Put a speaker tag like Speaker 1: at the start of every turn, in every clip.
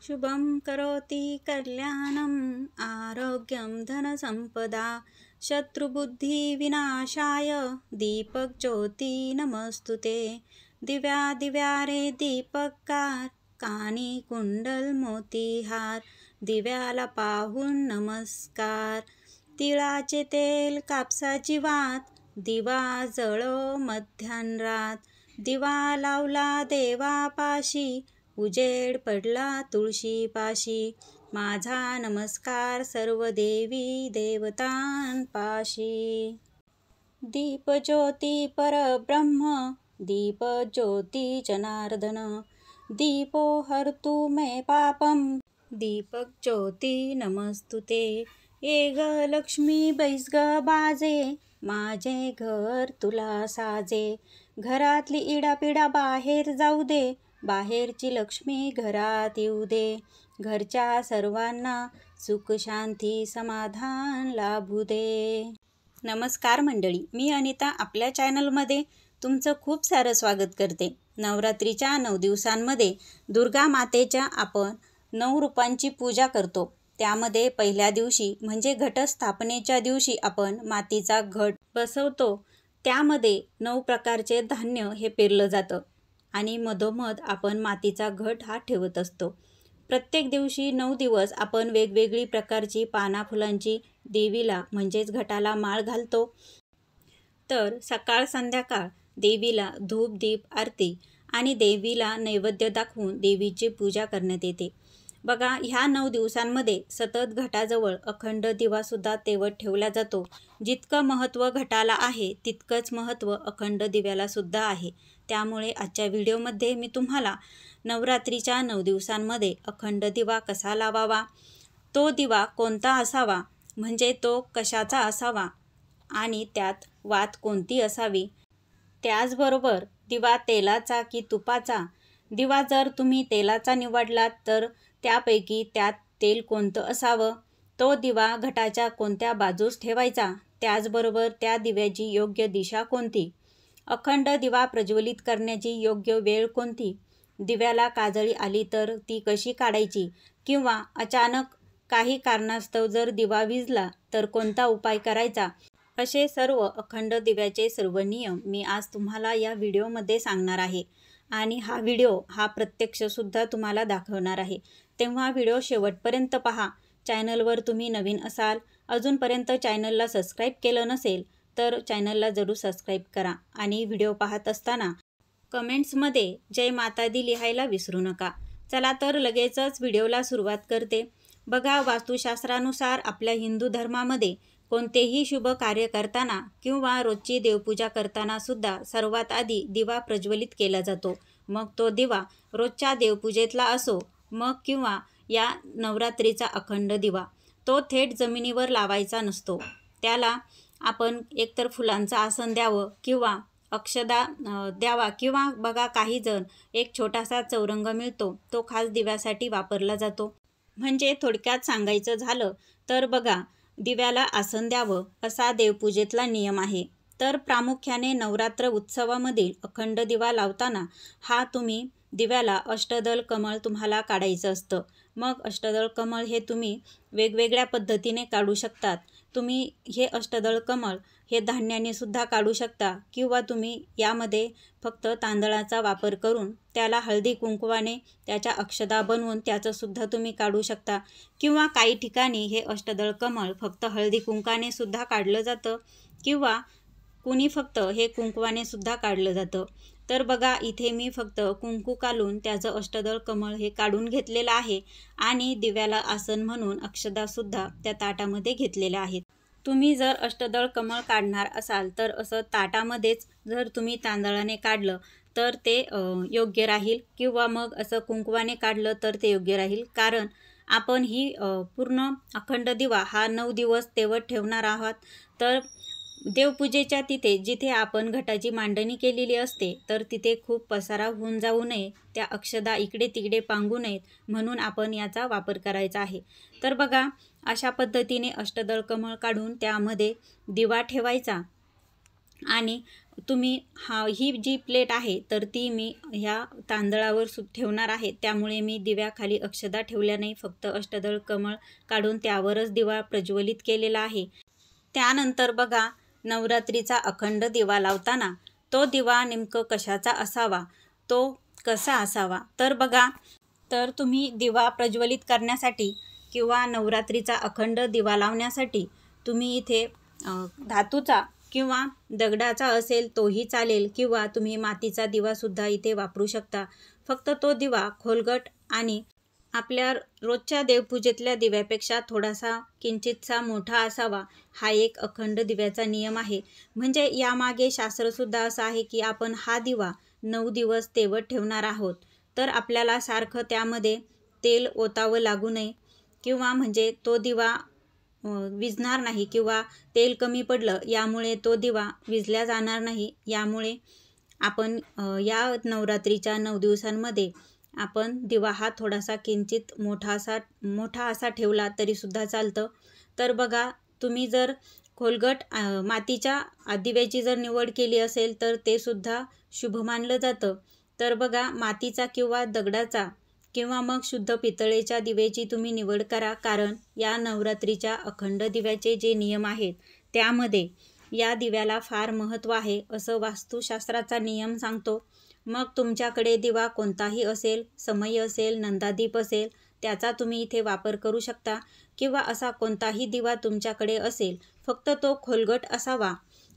Speaker 1: शुभं करोति कल्याणं आरोग्यं धनसंपदा शत्रुबुद्धिविनाशाय दीपक ज्योती नमस्तुते। दिव्या दिव्या रे दीपककार कानी कुंडल मोतीहार दिव्याला पाहून नमस्कार। तिळाचे तेल कापसाची वात दिवा जळो मध्यान्रात दिवा लावला देवापाशी उजेड पडला तुळशीपाशी माझा नमस्कार सर्व देवी देवतांपाशी। दीप ज्योती परब्रह्म दीप ज्योती जनार्दन दीपो हरतु मे पापम दीपक ज्योती नमस्तुते। ये ग लक्ष्मी बैस ग बाजे माझे घर तुला साजे घरातली इडापिडा बाहेर जाऊ दे बाहेरची लक्ष्मी घरात येऊ दे घरच्या सर्वांना सुख शांती समाधान लाभू दे। नमस्कार मंडळी, मी अनिता आपल्या चॅनलमध्ये तुमचं खूप सारं स्वागत करते। नवरात्रीच्या 9 दिवसांमध्ये दुर्गा मातेच्या आपण 9 रूपांची पूजा करतो। त्यामध्ये पहिल्या दिवशी म्हणजे घटस्थापनेच्या दिवशी आपण मातीचा घट बसवतो। त्यामध्ये 9 प्रकारचे धान्य हे पेरलं जातं आणि मधोमध आपण मातीचा घट हा ठेवत असतो। प्रत्येक दिवशी 9 दिवस आपण वेगवेगळी प्रकारची पाना फुलांची देवीला म्हणजेच घटाला माळ घालतो। तर सकाळ संध्याकाळ देवीला धूप दीप आरती आणि देवीला नैवेद्य दाखवून देवीची पूजा करण्यात येते। बघा, ह्या 9 दिवसांमध्ये सतत घटाजवळ अखंड दिवासुद्धा तेवत ठेवला जातो। जितकं महत्त्व घटाला आहे तितकंच महत्त्व अखंड दिव्याला सुद्धा आहे। त्यामुळे आजच्या व्हिडिओमध्ये मी तुम्हाला नवरात्रीच्या 9 दिवसांमध्ये अखंड दिवा कसा लावावा, तो दिवा कोणता असावा, म्हणजे तो कशाचा असावा आणि त्यात वात कोणती असावी, त्याचबरोबर दिवा तेलाचा की तुपाचा, दिवा जर तुम्ही तेलाचा निवडलात तर त्यापैकी त्यात तेल कोणतं असावं, तो दिवा घटाच्या कोणत्या बाजूस ठेवायचा, त्याचबरोबर त्या दिव्याची योग्य दिशा कोणती, अखंड दिवा प्रज्वलित करण्याची योग्य वेळ कोणती, दिव्याला काजळी आली तर ती कशी काढायची, किंवा अचानक काही कारणास्तव जर दिवा विझला तर कोणता उपाय करायचा, असे सर्व अखंड दिव्याचे सर्व नियम मी आज तुम्हाला या व्हिडिओमध्ये सांगणार आहे। आणि हा व्हिडिओ हा प्रत्यक्षसुद्धा तुम्हाला दाखवणार आहे, तेव्हा व्हिडिओ शेवटपर्यंत पहा। चॅनलवर तुम्ही नवीन असाल, अजूनपर्यंत चॅनलला सबस्क्राईब केलं नसेल तर चॅनलला जरूर सबस्क्राईब करा आणि व्हिडिओ पाहत असताना कमेंट्समध्ये जय माता दी लिहायला विसरू नका। चला तर लगेचच व्हिडिओला सुरुवात करते। बघा, वास्तुशास्त्रानुसार आपल्या हिंदू धर्मामध्ये कोणतेही शुभ कार्य करताना किंवा रोजची देवपूजा करताना सुद्धा सर्वात आधी दिवा प्रज्वलित केला जातो। मग तो दिवा रोजच्या देवपूजेतला असो मग किंवा या नवरात्रीचा अखंड दिवा, तो थेट जमिनीवर लावायचा नसतो। त्याला आपण एकतर फुलांचं आसन द्यावं किंवा अक्षदा द्यावा, किंवा बघा काही जण एक छोटासा चौरंग मिळतो तो खास दिव्यासाठी वापरला जातो। म्हणजे थोडक्यात सांगायचं झालं तर बघा, दिव्याला आसन द्यावं असा देवपूजेतला नियम आहे। तर प्रामुख्याने नवरात्र उत्सवामधील अखंड दिवा लावताना हा तुम्ही दिव्याला अष्टदल कमळ तुम्हाला काढायचं असतं। मग अष्टदल कमळ हे तुम्ही वेगवेगळ्या पद्धतीने काढू शकतात। तुम्ही हे अष्टदल कमळ हे धान्याने सुद्धा काढू शकता, किंवा तुम्ही यामध्ये फक्त तांदळाचा वापर करून त्याला हळदी कुंकवाने त्याच्या अक्षदा बनवून त्याचं सुद्धा तुम्ही काढू शकता, किंवा काही ठिकाणी हे अष्टदल कमळ फक्त हळदी कुंकाने सुद्धा काढलं जातं, किंवा कुणी फक्त हे कुंकवाने सुद्धा काढलं जातं। तर बघा, इथे मी फक्त कुंकू काढून त्याचं अष्टदल कमळ हे काढून घेतलेलं आहे आणि दिव्याला आसन म्हणून अक्षदासुद्धा त्या ताटामध्ये घेतलेल्या आहेत। तुम्ही जर अष्टदल कमळ काढणार असाल तर असं ताटामध्येच जर तुम्ही तांदळाने काढलं तर ते योग्य राहील, किंवा मग असं कुंकवाने काढलं तर ते योग्य राहील। कारण आपण ही पूर्ण अखंड दिवा हा 9 दिवस तेवत ठेवणार आहात। तर देवपूजेच्या तिथे जिथे आपण घटाची मांडणी केलेली असते तर तिथे खूप पसारा होऊन जाऊ नये, त्या अक्षदा इकडे तिकडे पांगू नयेत, म्हणून आपण याचा वापर करायचा आहे। तर बघा, अशा पद्धतीने अष्टदल कमळ काढून त्यामध्ये दिवा ठेवायचा आणि तुम्ही ही जी प्लेट आहे तर ती मी ह्या तांदळावर ठेवणार आहे, त्यामुळे मी दिव्याखाली अक्षदा ठेवल्या नाही, फक्त अष्टदळ कमळ काढून त्यावरच दिवा प्रज्वलित केलेला आहे. त्यानंतर बघा, नवरात्रीचा अखंड दिवा लावताना तो दिवा नेमकं कशाचा असावा, तो कसा असावा, तर बघा, तर तुम्ही दिवा प्रज्वलित करण्यासाठी किंवा नवरात्रीचा अखंड दिवा लावण्यासाठी तुम्ही इथे धातूचा किंवा दगडाचा असेल तोही चालेल, किंवा तुम्ही मातीचा दिवासुद्धा इथे वापरू शकता. फक्त तो दिवा खोलगट आणि आपल्या रोजच्या देवपूजेतल्या दिव्यापेक्षा थोडासा किंचितसा मोठा असावा, हा एक अखंड दिव्याचा नियम आहे. म्हणजे यामागे शास्त्रसुद्धा असं आहे की आपण हा दिवा 9 दिवस तेवत ठेवणार आहोत, तर आपल्याला सारखं त्यामध्ये तेल ओतावं लागू नये, किंवा म्हणजे तो दिवा विझणार नाही, किंवा तेल कमी पडलं यामुळे तो दिवा विझल्या जाणार नाही. यामुळे आपण या नवरात्रीच्या 9 दिवसांमध्ये आपण दिवा हा थोडासा किंचित मोठा असा ठेवला तरीसुद्धा चालतं. तर बघा, तुम्ही जर खोलगट मातीच्या दिव्याची जर निवड केली असेल तर ते सुद्धा शुभ मानलं जातं. तर बघा, मातीचा किंवा दगडाचा किंवा मग शुद्ध पितळेच्या दिव्याची तुम्ही निवड करा, कारण या नवरात्रीच्या अखंड दिव्याचे जे नियम आहेत त्यामध्ये या दिव्याला फार महत्त्व आहे, असं वास्तुशास्त्राचा नियम सांगतो. मग तुमच्याकडे दिवा कोणताही असेल, समई असेल, नंदादीप असेल, त्याचा तुम्ही इथे वापर करू शकता, किंवा असा कोणताही दिवा तुमच्याकडे असेल, फक्त तो खोलगट असावा,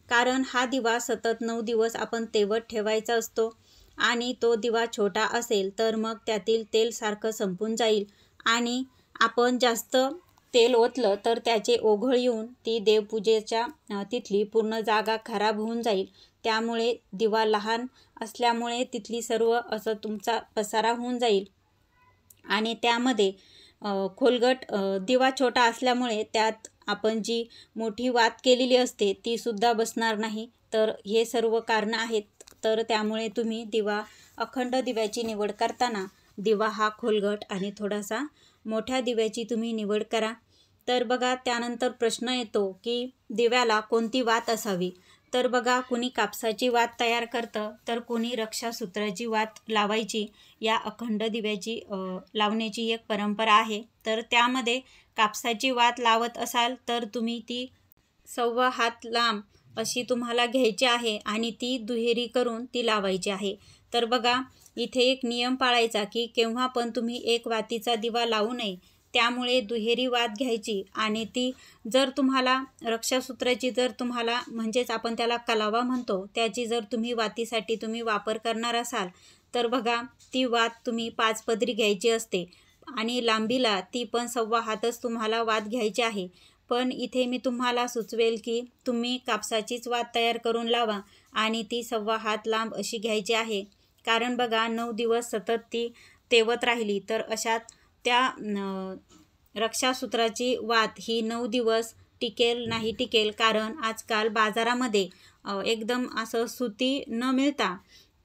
Speaker 1: कारण हा दिवा सतत 9 दिवस आपण तेवत ठेवायचा असतो. आणि तो दिवा छोटा असेल तर मग त्यातील तेल सारखं संपून जाईल, आणि आपण जास्त तेल ओतलं तर त्याचे ओघळ येऊन ती देवपूजेच्या तिथली पूर्ण जागा खराब होऊन जाईल. त्यामुळे दिवा लहान असल्यामुळे तिथली सर्व असं तुमचा पसारा होऊन जाईल, आणि त्यामध्ये खोलगट दिवा छोटा असल्यामुळे त्यात आपण जी मोठी वात केलेली असते ती सुद्धा बसणार नाही. तर हे सर्व कारणं आहेत. तर त्यामुळे तुम्ही अखंड दिव्याची निवड करताना दिवा हा खोलगट आणि थोडासा मोठ्या दिव्याची तुम्ही निवड करा. तर बघा, त्यानंतर प्रश्न येतो की दिव्याला कोणती वात असावी. तर बघा, कुणी कापसाची वात तयार करतं, तर कुणी रक्षासूत्राची वात लावायची. या अखंड दिव्याची लावण्याची एक परंपरा आहे. तर त्यामध्ये कापसाची वात लावत असाल तर तुम्ही ती 1.25 हात लांब अशी तुम्हाला घ्यायची आहे आणि ती दुहेरी करून ती लावायची आहे. तर बघा, इथे एक नियम पाळायचा की केव्हा पण तुम्ही एक वातीचा दिवा लावू नये, त्यामुळे दुहेरी वात घ्यायची. आणि ती जर तुम्हाला रक्षासूत्राची जर तुम्हाला म्हणजेच आपण त्याला कलावा म्हणतो, त्याची जर तुम्ही वातीसाठी तुम्ही वापर करणार असाल तर बघा, ती वात तुम्ही 5 पदरी घ्यायची असते, आणि लांबीला ती पण 1.25 हातच तुम्हाला वात घ्यायची आहे. पण इथे मी तुम्हाला सुचवेल की तुम्ही कापसाचीच वात तयार करून लावा आणि ती 1.25 हात लांब अशी घ्यायची आहे. कारण बघा, 9 दिवस सतत ती तेवत राहिली तर अशात त्या रक्षासूत्राची वात ही 9 दिवस टिकेल नाही टिकेल. कारण आजकाल बाजारामध्ये एकदम असं सुती न मिळता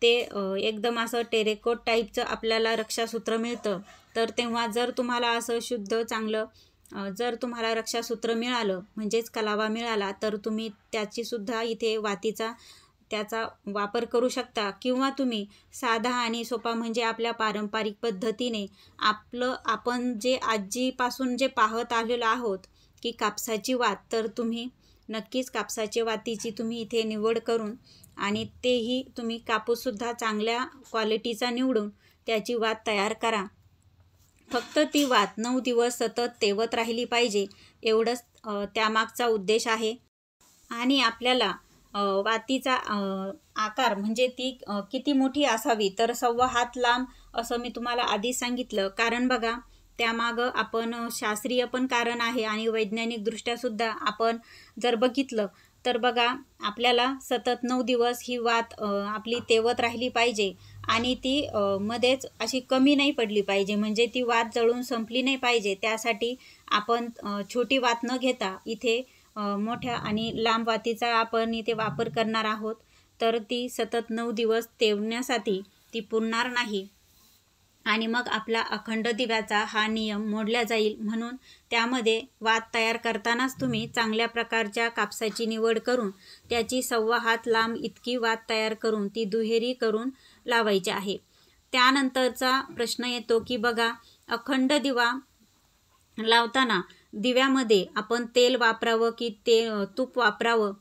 Speaker 1: ते एकदम असं टेरेकोट टाईपचं आपल्याला रक्षासूत्र मिळतं. तर तेव्हा जर तुम्हाला असं शुद्ध चांगलं जर तुम्हाला रक्षासूत्र मिळालं म्हणजेच कलावा मिळाला तर तुम्ही त्याचीसुद्धा इथे वातीचा त्याचा वापर करू शकता. किंवा तुम्ही साधा आणि सोपा म्हणजे आपल्या पारंपरिक पद्धतीने आपण जे आजीपासून जे पाहत आलेलो आहोत की कापसाची वात, तर तुम्ही नक्कीच कापसाच्या वातीची तुम्ही इथे निवड करून आणि तेही तुम्ही कापूससुद्धा चांगल्या क्वालिटीचा निवडून त्याची वात तयार करा. फक्त ती वात 9 दिवस सतत तेवत राहिली पाहिजे, एवढंच त्यामागचा उद्देश आहे. आणि आपल्याला वातीचा आकार म्हणजे ती किती मोठी असावी, तर 1.25 हात लांब असं मी तुम्हाला आधीच सांगितलं. कारण बघा, त्यामागं आपण शास्त्रीय पण कारण आहे आणि वैज्ञानिकदृष्ट्यासुद्धा आपण जर बघितलं तर बघा, आपल्याला सतत 9 दिवस ही वात आपली तेवत राहिली पाहिजे, आणि ती मध्येच अशी कमी नाही पडली पाहिजे, म्हणजे ती वात जळून संपली नाही पाहिजे. त्यासाठी आपण छोटी वात न घेता इथे मोठ्या आणि लांब वातीचा आपण इथे वापर करणार आहोत. तर ती सतत 9 दिवस तेवण्यासाठी ती पुरणार नाही. आणि मग आपला अखंड दिव्याचा हा नियम मोडला जाईल. म्हणून त्यामध्ये वात तयार करतानाच तुम्ही चांगल्या प्रकारच्या कापसाची निवड करून त्याची 1.25 हात लांब इतकी वात तयार करून ती दुहेरी करून लावायची आहे. त्यानंतरचा प्रश्न येतो की बघा, अखंड दिवा लावताना दिव्यामध्ये आपण तेल वापरावं की तूप वापरावं,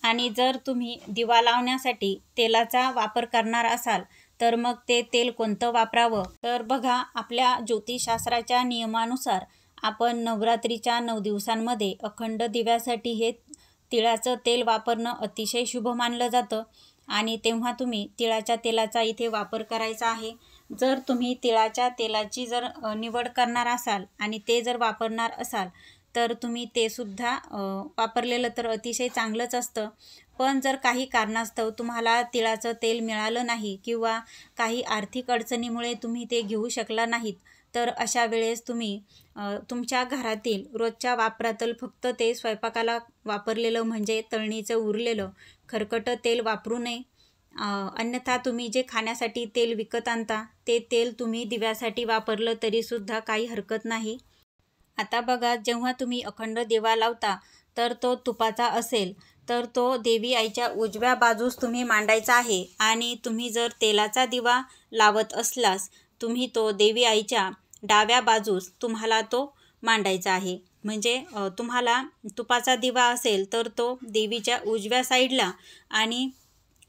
Speaker 1: आणि जर तुम्ही दिवा लावण्यासाठी तेलाचा वापर करणार असाल तर मग ते तेल कोणतं वापरावं. तर बघा, आपल्या ज्योतिषशास्त्राच्या नियमानुसार आपण नवरात्रीच्या 9 दिवसांमध्ये अखंड दिव्यासाठी हे तिळाचं तेल वापरणं अतिशय शुभ मानलं जातं आणि तेव्हा तुम्ही तिळाच्या तेलाचा इथे वापर करायचा आहे. जर तुम्ही तिळाच्या तेलाची जर निवड करणार असाल आणि ते जर वापरणार असाल तर तुम्ही ते सुद्धा वापरलेलं तर अतिशय चांगलंच असतं. पण जर काही कारणास्तव तुम्हाला तिळाचं तेल मिळालं नाही किंवा काही आर्थिक अडचणीमुळे तुम्ही ते घेऊ शकला नाहीत, तर अशा वेळेस तुम्ही तुमच्या घरातील रोजच्या वापरातील फक्त ते स्वयंपाकाला वापरलेलं म्हणजे तळणीचं उरलेलं खरकटं तेल वापरू नये. अन्यथा तुम्ही जे खाण्यासाठी तेल विकत आणता ते तेल तुम्ही दिव्यासाठी वापरलं तरीसुद्धा काही हरकत नाही. आता बघा, जेव्हा तुम्ही अखंड दिवा लावता तर तो तुपाचा असेल तर तो देवी आईच्या उजव्या बाजूस तुम्ही मांडायचा आहे आणि तुम्ही जर तेलाचा दिवा लावत असल्यास तुम्ही तो देवी आईच्या डाव्या बाजूस तुम्हाला तो मांडायचा आहे. म्हणजे तुम्हाला तुपाचा दिवा असेल तर तो देवीच्या उजव्या साईडला आणि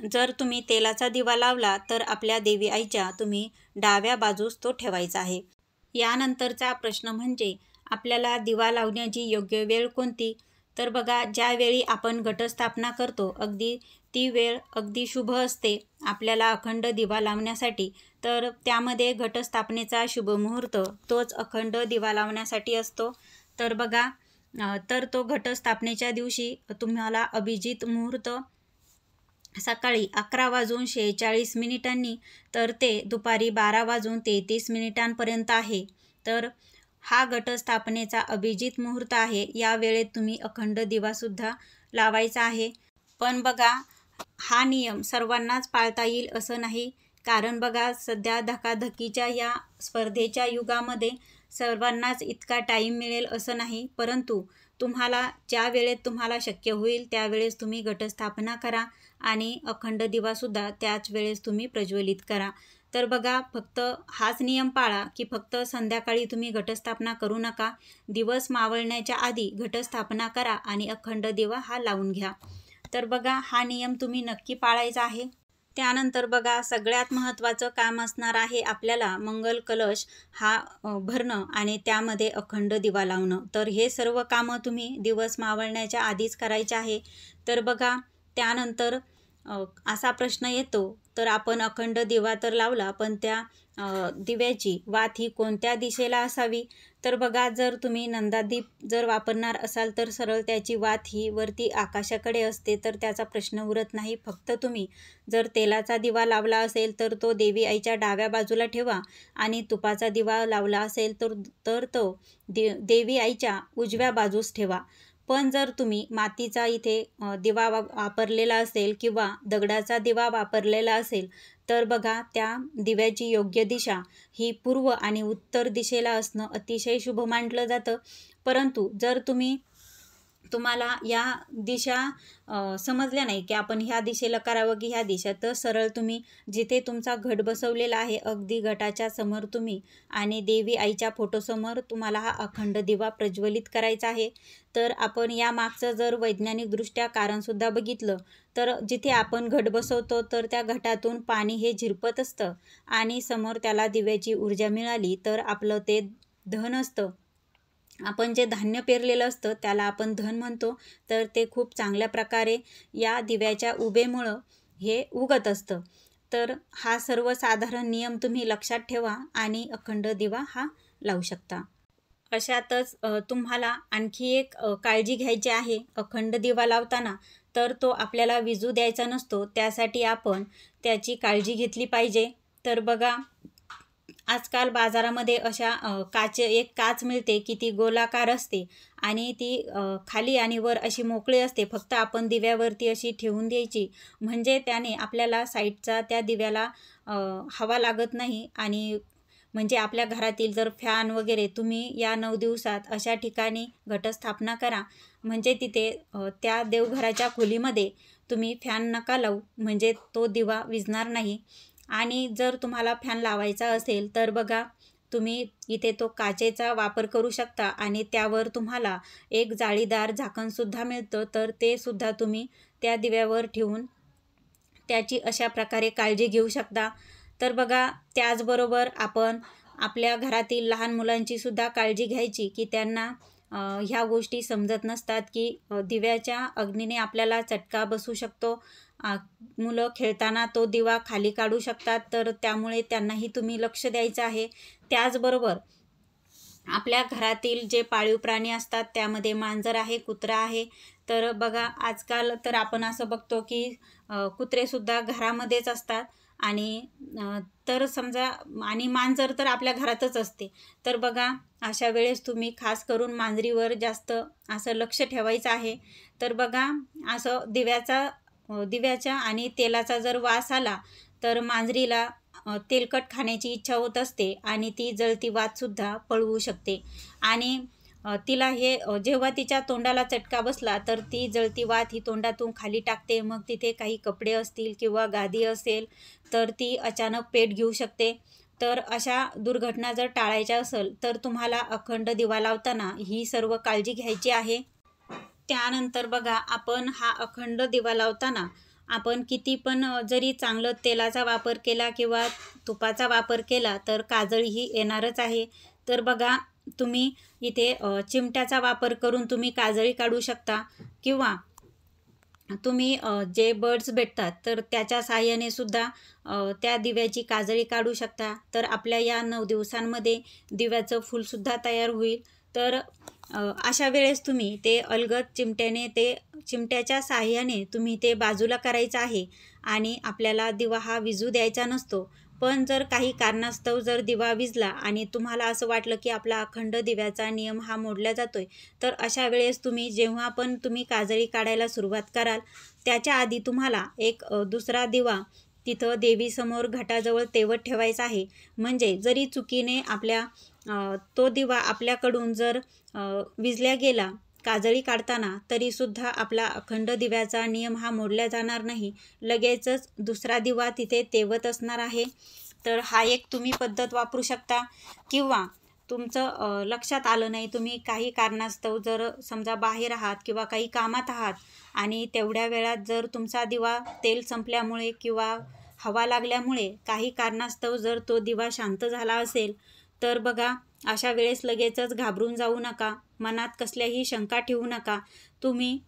Speaker 1: जर तुम्ही तेलाचा दिवा लावला तर आपल्या देवी आईच्या तुम्ही डाव्या बाजूस तो ठेवायचा आहे. यानंतरचा प्रश्न म्हणजे आपल्याला दिवा लावण्याची योग्य वेळ कोणती. तर बघा, ज्यावेळी आपण घटस्थापना करतो अगदी ती वेळ अगदी शुभ असते आपल्याला अखंड दिवा लावण्यासाठी. तर त्यामध्ये घटस्थापनेचा शुभ मुहूर्त तोच अखंड दिवा लावण्यासाठी असतो. तर बघा, तर तो घटस्थापनेच्या दिवशी तुम्हाला अभिजित मुहूर्त सकाळी 11:46 तर ते दुपारी 12:33 आहे. तर हा घटस्थापनेचा अभिजित मुहूर्त आहे. या वेळेत तुम्ही अखंड दिवासुद्धा लावायचा आहे. पण बघा, हा नियम सर्वांनाच पाळता येईल असं नाही. कारण बघा, सध्या धकाधकीच्या या स्पर्धेच्या युगामध्ये सर्वांनाच इतका टाईम मिळेल असं नाही. परंतु तुम्हाला ज्या वेळेत तुम्हाला शक्य होईल त्यावेळेस तुम्ही घटस्थापना करा आणि अखंड दिवासुद्धा त्याच वेळेस तुम्ही प्रज्वलित करा. तर बघा, फक्त हाच नियम पाळा की फक्त संध्याकाळी तुम्ही घटस्थापना करू नका. दिवस मावळण्याच्या आधी घटस्थापना करा आणि अखंड दिवा हा लावून घ्या. तर बघा, हा नियम तुम्ही नक्की पाळायचा आहे. त्यानंतर बघा, सगळ्यात महत्त्वाचं काम असणार आहे आपल्याला मंगल कलश हा भरणं आणि त्यामध्ये अखंड दिवा लावणं. तर हे सर्व कामं तुम्ही दिवस मावळण्याच्या आधीच करायचे आहे. तर बघा, त्यानंतर असा प्रश्न येतो, तर आपण अखंड दिवा तर लावला पण त्या दिव्याची वात ही कोणत्या दिशेला असावी. तर बघा, जर तुम्ही नंदादीप जर वापरणार असाल तर सरळ त्याची वात ही वरती आकाशाकडे असते, तर त्याचा प्रश्न उरत नाही. फक्त तुम्ही जर तेलाचा दिवा लावला असेल तर तो देवी आईच्या डाव्या बाजूला ठेवा आणि तुपाचा दिवा लावला असेल तर तो देवी आईच्या उजव्या बाजूस ठेवा. पण जर तुम्ही मातीचा इथे दिवा वापरलेला असेल किंवा दगडाचा दिवा वापरलेला असेल तर बघा, त्या दिव्याची योग्य दिशा ही पूर्व आणि उत्तर दिशेला असणं अतिशय शुभ मानलं जातं. परंतु जर तुम्हाला या दिशा समजल्या नाही की आपण ह्या दिशेला करावं की ह्या दिशा, तर सरळ तुम्ही जिथे तुमचा घट बसवलेला आहे अगदी घटाच्या समोर तुम्ही आणि देवी आईच्या फोटोसमोर तुम्हाला हा अखंड दिवा प्रज्वलित करायचा आहे. तर आपण या मागचं जर वैज्ञानिकदृष्ट्या कारणसुद्धा बघितलं तर जिथे आपण घट बसवतो तर त्या घटातून पाणी हे झिरपत असतं आणि समोर त्याला दिव्याची ऊर्जा मिळाली तर आपलं ते धन असतं. आपण जे धान्य पेरलेलं असतं त्याला आपण धन म्हणतो. तर ते खूप चांगल्या प्रकारे या दिव्याच्या उभेमुळं हे उगत असतं. तर हा सर्वसाधारण नियम तुम्ही लक्षात ठेवा आणि अखंड दिवा हा लावू शकता. अशातच तुम्हाला आणखी एक काळजी घ्यायची आहे अखंड दिवा लावताना. तर तो आपल्याला विझू द्यायचा नसतो, त्यासाठी आपण त्याची काळजी घेतली पाहिजे. तर बघा, आजकाल बाजारामध्ये अशा एक काच मिळते की ती गोलाकार असते आणि ती खाली आणि वर अशी मोकळी असते. फक्त आपण दिव्यावरती अशी ठेवून द्यायची, म्हणजे त्याने आपल्याला साईडचा त्या दिव्याला हवा लागत नाही आणि म्हणजे आपल्या घरातील जर फॅन वगैरे तुम्ही या 9 दिवसात अशा ठिकाणी घटस्थापना करा, म्हणजे तिथे त्या देवघराच्या खोलीमध्ये तुम्ही फॅन नका लावू, म्हणजे तो दिवा विझणार नाही. आणि जर तुम्हाला फॅन लावायचा असेल तर बघा, तुम्ही इथे तो काचेचा वापर करू शकता आणि त्यावर तुम्हाला एक जाळीदार झाकणसुद्धा मिळतं, तर ते सुद्धा तुम्ही त्या दिव्यावर ठेवून त्याची अशा प्रकारे काळजी घेऊ शकता. तर बघा, त्याचबरोबर आपण आपल्या घरातील लहान मुलांची सुद्धा काळजी घ्यायची, की त्यांना ह्या गोष्टी समजत नसतात, की दिव्याच्या अग्नीने आपल्याला चटका बसू शकतो. मुलं खेळताना तो दिवा खाली काढू शकतात, तर त्यामुळे त्यांनाही तुम्ही लक्ष द्यायचं आहे. त्याचबरोबर आपल्या घरातील जे पाळीव प्राणी असतात त्यामध्ये मांजर आहे, कुत्रा आहे. तर बघा, आजकाल तर आपण असं बघतो की कुत्रेसुद्धा घरामध्येच असतात आणि तर समजा आणि मांजर तर आपल्या घरातच असते. तर बघा, अशा वेळेस तुम्ही खास करून मांजरीवर जास्त असं लक्ष ठेवायचं आहे. तर बघा, असं दिव्याच्या आणि तेलाचा जर वास आला तर मांजरीला तेलकट खाण्याची इच्छा होत असते आणि ती जळती वातसुद्धा पळवू शकते. आणि तिला जेव्हा तिच्या तोंडाला चटका बसला तर ती जळती वात ही तोंडातून खाली टाकते. मग तिथे काही कपडे असतील किंवा गादी असेल तर ती अचानक पेट घेऊ शकते. तर अशा दुर्घटना जर टाळायच्या असेल तर तुम्हाला अखंड दिवा लावताना ही सर्व काळजी घ्यायची आहे. त्यानंतर बघा, आपण हा अखंड दिवा लावताना आपण किती पण जरी चांगलं तेलाचा वापर केला किंवा तुपाचा वापर केला तर काजळी ही येणारच आहे. तर बघा, तुम्ही इथे चिमट्याचा वापर करून तुम्ही काजळी काढू शकता किंवा तुम्ही जे बर्ड्स भेटतात तर त्याच्या साहाय्याने सुद्धा त्या दिव्याची काजळी काढू शकता. तर आपल्या या 9 दिवसांमध्ये दिव्याचं फूलसुद्धा तयार होईल. तर अशा वेळेस तुम्ही ते अलगद चिमट्याच्या साहाय्याने तुम्ही ते बाजूला करायचं आहे आणि आपल्याला दिवा हा विझू द्यायचा नसतो. पण जर काही कारणास्तव जर दिवा विझला आणि तुम्हाला असं वाटलं की आपला अखंड दिव्याचा नियम हा मोडला जातोय, तर अशा वेळेस तुम्ही जेव्हा पण तुम्ही काजळी काढायला सुरुवात कराल त्याच्या आधी तुम्हाला एक दुसरा दिवा तिथं देवीसमोर घटाजवळ तेवत ठेवायचा आहे. म्हणजे जरी चुकीने तो दिवा आपल्याकडून जर विझल्या गेला काजळी काढताना, तरीसुद्धा आपला अखंड दिव्याचा नियम हा मोडला जाणार नाही. लगेचच दुसरा दिवा तिथे तेवत असणार आहे. तर हा एक तुम्ही पद्धत वापरू शकता. किंवा तुमचं लक्षात आलं नाही, तुम्ही काही कारणास्तव जर समजा बाहेर आहात किंवा काही कामात आहात आणि तेवढ्या वेळात जर तुमचा दिवा तेल संपल्यामुळे किंवा हवा लागल्यामुळे काही कारणास्तव जर तो दिवा शांत झाला असेल, तर बघा, अशा वेळेस लगेचच घाबरून जाऊ नका, मनात कसल्याही शंका ठेवू नका. तुम्ही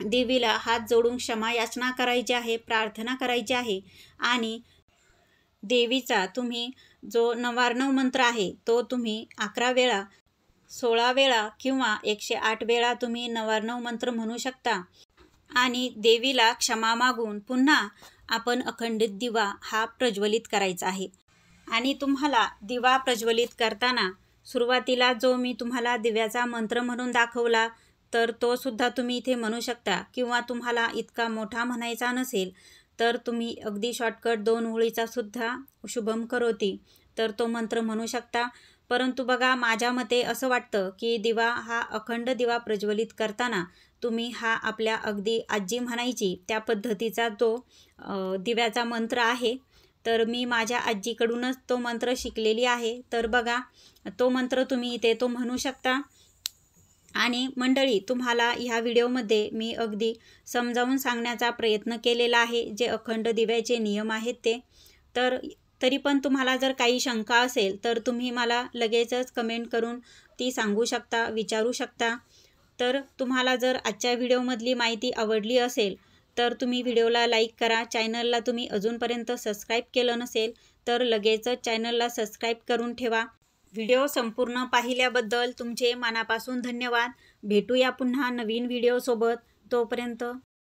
Speaker 1: देवीला हात जोडून क्षमा याचना करायची आहे, प्रार्थना करायची आहे आणि देवीचा तुम्ही जो 999 मंत्र आहे तो तुम्ही 11 वेळा, 16 वेळा किंवा 108 वेळा तुम्ही 999 मंत्र म्हणू शकता आणि देवीला क्षमा मागून पुन्हा आपण अखंडित दिवा हा प्रज्वलित करायचा आहे. आणि तुम्हाला दिवा प्रज्वलित करताना सुरुवातीला जो मी तुम्हाला दिव्याचा मंत्र म्हणून दाखवला तर तो सुद्धा तुम्ही इथे म्हणू शकता. किंवा तुम्हाला इतका मोठा म्हणायचा नसेल तर तुम्ही अगदी शॉर्टकट 2 ओळीचा सुद्धा शुभम करोती तर तो मंत्र म्हणू शकता. परंतु बघा, माझ्या मते असं वाटतं की अखंड दिवा प्रज्वलित करताना तुम्ही आपल्या अगदी आजी म्हणायची त्या पद्धतीचा तो दिव्याचा मंत्र आहे. तर मी माझ्या आजीकडूनच तो मंत्र शिकलेली आहे. तर बघा, तो मंत्र तुम्ही इथे तो म्हणू शकता. आणि मंडळी, तुम्हाला ह्या व्हिडिओमध्ये मी अगदी समजावून सांगण्याचा प्रयत्न केलेला आहे जे अखंड दिव्याचे नियम आहेत ते. तरी पण तुम्हाला जर काही शंका असेल तर तुम्ही मला लगेचच कमेंट करून ती सांगू शकता, विचारू शकता. तर तुम्हाला जर आजच्या व्हिडिओमधली माहिती आवडली असेल तर तुम्ही व्हिडिओला लाईक करा. चॅनलला तुम्ही अजूनपर्यंत सबस्क्राईब केलं नसेल तर लगेचच चॅनलला सबस्क्राईब करून ठेवा. व्हिडिओ संपूर्ण पाहिल्याबद्दल तुमचे मनापासून धन्यवाद. भेटूया पुन्हा नवीन व्हिडिओसोबत. तोपर्यंत